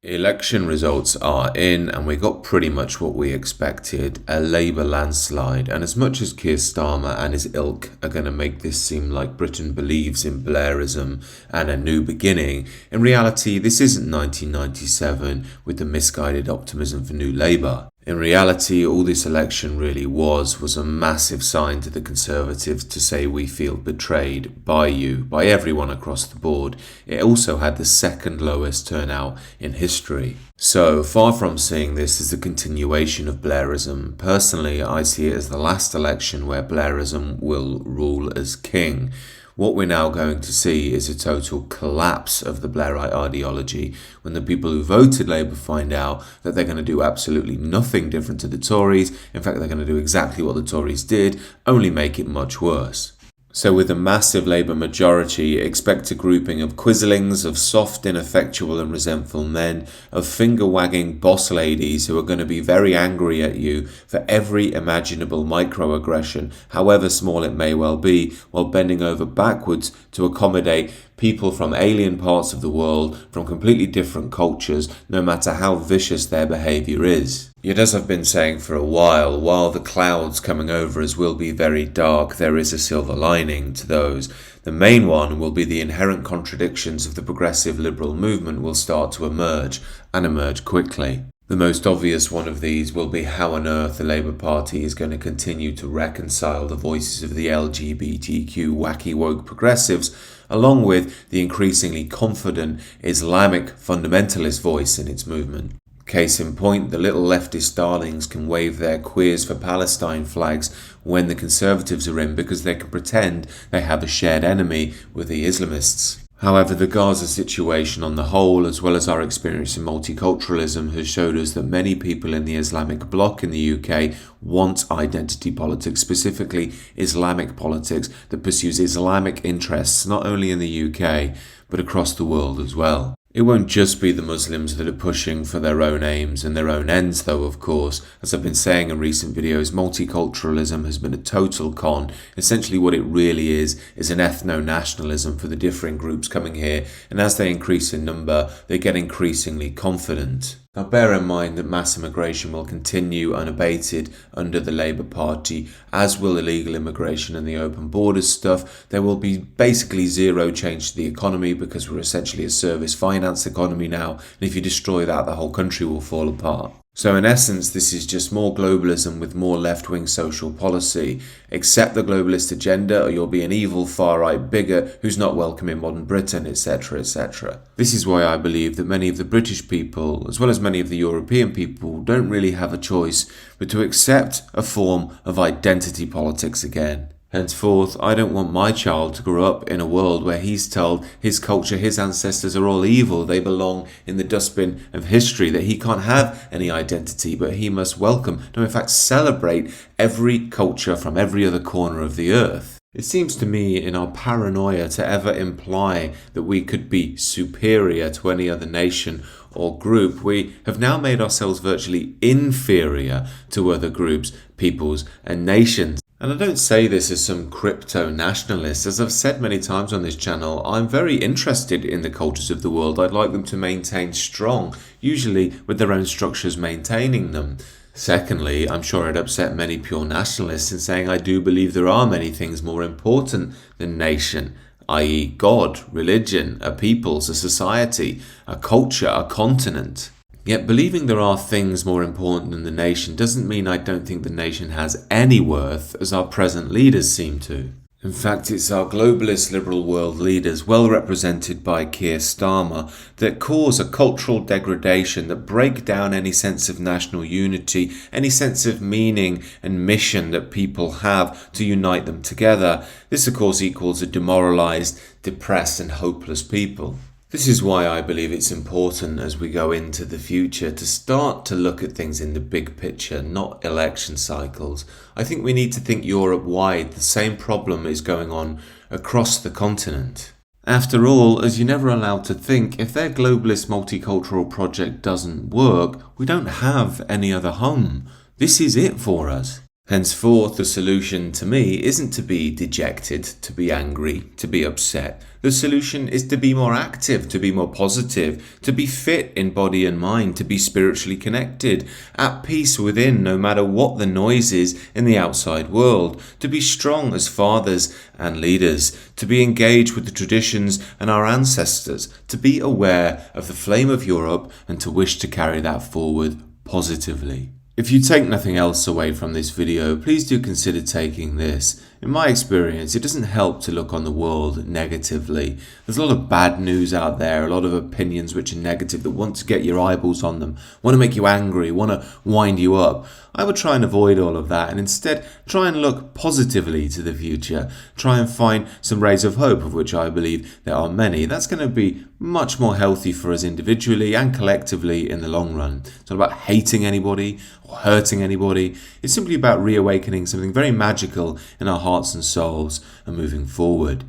Election results are in, and we got pretty much what we expected, a Labour landslide. And as much as Keir Starmer and his ilk are going to make this seem like Britain believes in Blairism and a new beginning, in reality this isn't 1997 with the misguided optimism for New Labour. In reality, all this election really was a massive sign to the Conservatives to say we feel betrayed by you, by everyone across the board. It also had the second lowest turnout in history. So, far from seeing this as a continuation of Blairism, personally I see it as the last election where Blairism will rule as king. What we're now going to see is a total collapse of the Blairite ideology when the people who voted Labour find out that they're going to do absolutely nothing different to the Tories. In fact, they're going to do exactly what the Tories did, only make it much worse. So with a massive Labour majority, expect a grouping of quizzlings, of soft, ineffectual and resentful men, of finger-wagging boss ladies who are going to be very angry at you for every imaginable microaggression, however small it may well be, while bending over backwards to accommodate people from alien parts of the world, from completely different cultures, no matter how vicious their behaviour is. Yet as I've been saying for a while the clouds coming over us will be very dark, there is a silver lining to those. The main one will be the inherent contradictions of the progressive liberal movement will start to emerge, and emerge quickly. The most obvious one of these will be how on earth the Labour Party is going to continue to reconcile the voices of the LGBTQ wacky woke progressives along with the increasingly confident Islamic fundamentalist voice in its movement. Case in point, the little leftist darlings can wave their Queers for Palestine flags when the Conservatives are in because they can pretend they have a shared enemy with the Islamists. However, the Gaza situation on the whole, as well as our experience in multiculturalism, has showed us that many people in the Islamic bloc in the UK want identity politics, specifically Islamic politics that pursues Islamic interests not only in the UK, but across the world as well. It won't just be the Muslims that are pushing for their own aims and their own ends though, of course. As I've been saying in recent videos, multiculturalism has been a total con. Essentially what it really is an ethno-nationalism for the differing groups coming here, and as they increase in number, they get increasingly confident. Now bear in mind that mass immigration will continue unabated under the Labour Party, as will illegal immigration and the open borders stuff. There will be basically zero change to the economy because we're essentially a service finance economy now, and if you destroy that, the whole country will fall apart. So in essence, this is just more globalism with more left-wing social policy. Accept the globalist agenda or you'll be an evil far-right bigot who's not welcome in modern Britain, etc, etc. This is why I believe that many of the British people, as well as many of the European people, don't really have a choice but to accept a form of identity politics again. Henceforth, I don't want my child to grow up in a world where he's told his culture, his ancestors are all evil, they belong in the dustbin of history, that he can't have any identity, but he must welcome, no in fact celebrate every culture from every other corner of the earth. It seems to me in our paranoia to ever imply that we could be superior to any other nation or group, we have now made ourselves virtually inferior to other groups, peoples and nations. And I don't say this as some crypto-nationalist. As I've said many times on this channel, I'm very interested in the cultures of the world. I'd like them to maintain strong, usually with their own structures maintaining them. Secondly, I'm sure I'd upset many pure nationalists in saying I do believe there are many things more important than nation, i.e. God, religion, a peoples, a society, a culture, a continent. Yet believing there are things more important than the nation doesn't mean I don't think the nation has any worth, as our present leaders seem to. In fact, it's our globalist liberal world leaders, well represented by Keir Starmer, that cause a cultural degradation, that break down any sense of national unity, any sense of meaning and mission that people have to unite them together. This, of course, equals a demoralised, depressed and hopeless people. This is why I believe it's important as we go into the future to start to look at things in the big picture, not election cycles. I think we need to think Europe-wide. The same problem is going on across the continent. After all, as you're never allowed to think, if their globalist multicultural project doesn't work, we don't have any other home. This is it for us. Henceforth, the solution to me isn't to be dejected, to be angry, to be upset. The solution is to be more active, to be more positive, to be fit in body and mind, to be spiritually connected, at peace within no matter what the noise is in the outside world, to be strong as fathers and leaders, to be engaged with the traditions and our ancestors, to be aware of the flame of Europe and to wish to carry that forward positively. If you take nothing else away from this video, please do consider taking this. In my experience, it doesn't help to look on the world negatively. There's a lot of bad news out there, a lot of opinions which are negative that want to get your eyeballs on them, want to make you angry, want to wind you up. I would try and avoid all of that and instead try and look positively to the future. Try and find some rays of hope, of which I believe there are many. That's going to be much more healthy for us individually and collectively in the long run. It's not about hating anybody or hurting anybody. It's simply about reawakening something very magical in our hearts and souls and moving forward.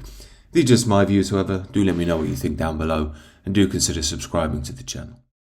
These are just my views, however. Do let me know what you think down below and do consider subscribing to the channel.